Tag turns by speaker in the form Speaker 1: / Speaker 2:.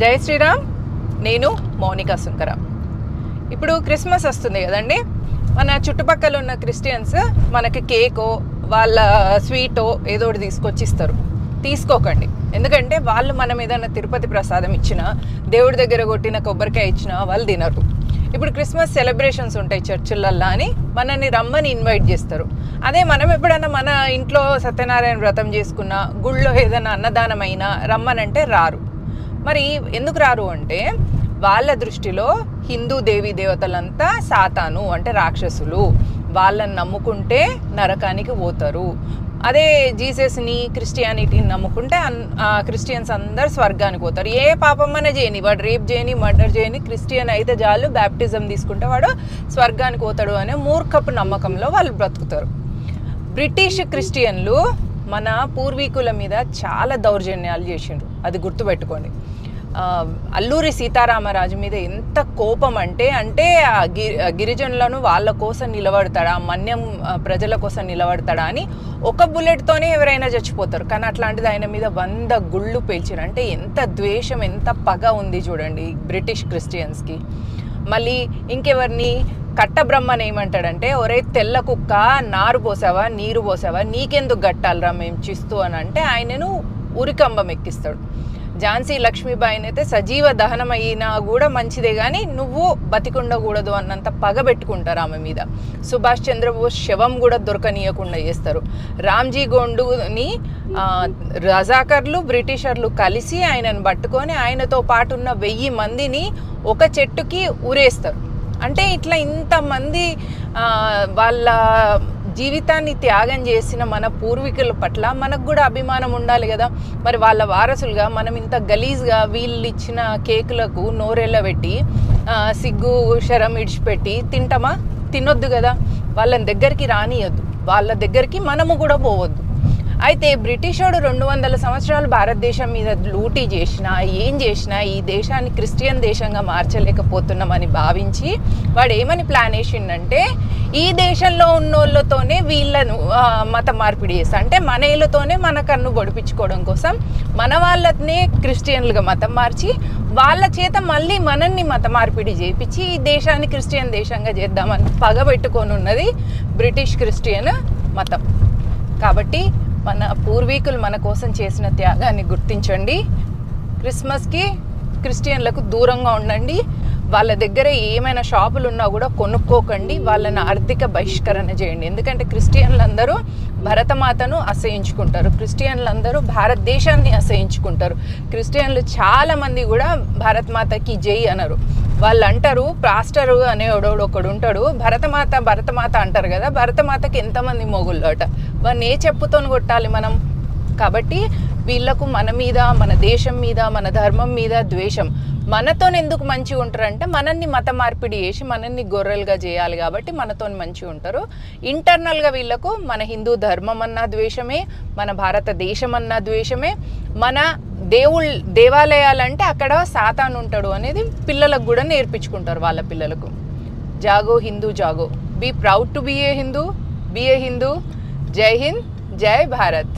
Speaker 1: జై శ్రీరామ్. నేను మౌనిక సుంకర. ఇప్పుడు క్రిస్మస్ వస్తుంది కదండి. మన చుట్టుపక్కల ఉన్న క్రిస్టియన్స్ మనకి కేకో వాళ్ళ స్వీటో ఏదో ఒకటి తీసుకొచ్చి ఇస్తారు. తీసుకోకండి. ఎందుకంటే వాళ్ళు మనం ఏదైనా తిరుపతి ప్రసాదం ఇచ్చినా, దేవుడి దగ్గర కొట్టిన కొబ్బరికాయ ఇచ్చినా వాళ్ళు తినరు. ఇప్పుడు క్రిస్మస్ సెలబ్రేషన్స్ ఉంటాయి చర్చిలల్లో అని మనల్ని రమ్మని ఇన్వైట్ చేస్తారు. అదే మనం ఎప్పుడైనా మన ఇంట్లో సత్యనారాయణ వ్రతం చేసుకున్నా, గుళ్ళో ఏదైనా అన్నదానం అయినా రమ్మనంటే రారు. మరి ఎందుకు రారు అంటే వాళ్ళ దృష్టిలో హిందూ దేవీ దేవతలంతా సాతాను అంటే రాక్షసులు, వాళ్ళని నమ్ముకుంటే నరకానికి పోతారు. అదే జీసస్ని క్రిస్టియానిటీని నమ్ముకుంటే క్రిస్టియన్స్ అందరు స్వర్గానికి పోతారు. ఏ పాపమ్మనే చేయని, వాడు రేప్ చేయని, మర్డర్ చేయని, క్రిస్టియన్ అయితే చాలు బ్యాప్టిజం తీసుకుంటే వాడు స్వర్గానికి పోతాడు అనే మూర్ఖపు నమ్మకంలో వాళ్ళు బ్రతుకుతారు. బ్రిటిష్ క్రిస్టియన్లు మన పూర్వీకుల మీద చాలా దౌర్జన్యాలు చేసిండ్రు, అది గుర్తుపెట్టుకోండి. అల్లూరి సీతారామరాజు మీద ఎంత కోపం అంటే గిరిజనులను వాళ్ళ కోసం నిలబడతాడా, మన్యం ప్రజల కోసం నిలబడతాడా అని ఒక బుల్లెట్తోనే ఎవరైనా చచ్చిపోతారు. కానీ అట్లాంటిది ఆయన మీద 100 గుళ్ళు పేల్చారు. అంటే ఎంత ద్వేషం, ఎంత పగ ఉంది చూడండి బ్రిటిష్ క్రిస్టియన్స్కి. మళ్ళీ ఇంకెవరిని కట్టబ్రహ్మని ఏమంటాడంటే, ఒరే తెల్ల కుక్క, నారు పోసావా, నీరు పోసావా, నీకెందుకు గట్టాలరా మేము చిస్తూ అని అంటే ఆయనను ఉరికంబం ఎక్కిస్తాడు. ఝాన్సీ లక్ష్మీబాయిని అయితే సజీవ దహనం అయినా కూడా మంచిదే కానీ నువ్వు బతికుండకూడదు అన్నంత పగ పెట్టుకుంటారు ఆమె మీద. సుభాష్ చంద్రబోస్ శవం కూడా దొరకనీయకుండా చేస్తారు. రామ్జీ గోండుని రజాకర్లు బ్రిటిషర్లు కలిసి ఆయనను పట్టుకొని ఆయనతో పాటు ఉన్న 1000 మందిని ఒక చెట్టుకి ఊరేస్తారు. అంటే ఇట్లా ఇంతమంది వాళ్ళ జీవితాన్ని త్యాగం చేసిన మన పూర్వీకుల పట్ల మనకు కూడా అభిమానం ఉండాలి కదా. మరి వాళ్ళ వారసులుగా మనం ఇంత గలీజ్గా వీళ్ళు ఇచ్చిన కేకులకు నోరెళ్ళ పెట్టి సిగ్గు శరం ఇడిచిపెట్టి తింటామా? తినొద్దు కదా. వాళ్ళని దగ్గరికి రానియద్దు, వాళ్ళ దగ్గరికి మనము కూడా పోవద్దు. అయితే బ్రిటిషోడు 200 సంవత్సరాలు భారతదేశం మీద లూటీ చేసినా, ఏం చేసినా ఈ దేశాన్ని క్రిస్టియన్ దేశంగా మార్చలేకపోతున్నామని భావించి వాడు ఏమని ప్లాన్ వేసిండంటే, ఈ దేశంలో ఉన్నోళ్ళతోనే వీళ్ళను మత మార్పిడి చేస్తా, అంటే మన ఏళ్ళతోనే మన కన్ను పొడిపించుకోవడం కోసం మన వాళ్ళనే క్రిస్టియన్లుగా మతం మార్చి వాళ్ళ చేత మళ్ళీ మనల్ని మత మార్పిడి చేయించి ఈ దేశాన్ని క్రిస్టియన్ దేశంగా చేద్దామని పగబెట్టుకొని ఉన్నది బ్రిటిష్ క్రిస్టియన్ మతం. కాబట్టి మన పూర్వీకులు మన కోసం చేసిన త్యాగాన్ని గుర్తించండి. క్రిస్మస్కి క్రిస్టియన్లకు దూరంగా ఉండండి. వాళ్ళ దగ్గర ఏమైనా షాపులు ఉన్నా కూడా కొనుక్కోకండి. వాళ్ళని ఆర్థిక బహిష్కరణ చేయండి. ఎందుకంటే క్రిస్టియన్లందరూ భరతమాతను అసహించుకుంటారు, క్రిస్టియన్లందరూ భారతదేశాన్ని అసహించుకుంటారు. క్రిస్టియన్లు చాలామంది కూడా భారతమాతకి జై అనరు. వాళ్ళు అంటారు, పాస్టరు అనేవాడు ఒకడు ఉంటాడు, భరతమాత అంటారు కదా, భరతమాతకి ఎంతమంది మొగుళ్ళు అట, వాడిని ఏ చెప్పుతోని కొట్టాలి మనం? కాబట్టి వీళ్ళకు మన మీద, మన దేశం మీద, మన ధర్మం మీద ద్వేషం. మనతో ఎందుకు మంచిగా ఉంటారంటే మనల్ని మత మార్పిడి చేసి మనల్ని గొర్రెలుగా చేయాలి కాబట్టి మనతో మంచిగా ఉంటారు. ఇంటర్నల్గా వీళ్ళకు మన హిందూ ధర్మం అన్న ద్వేషమే, మన భారతదేశం అన్న ద్వేషమే. మన దేవాలయాలంటే అక్కడ సాతాను ఉంటాడు అనేది పిల్లలకు కూడా నేర్పించుకుంటారు వాళ్ళ పిల్లలకు. జాగో హిందూ జాగో, be proud to be a Hindu, be a Hindu. జై హింద్, జై భారత్.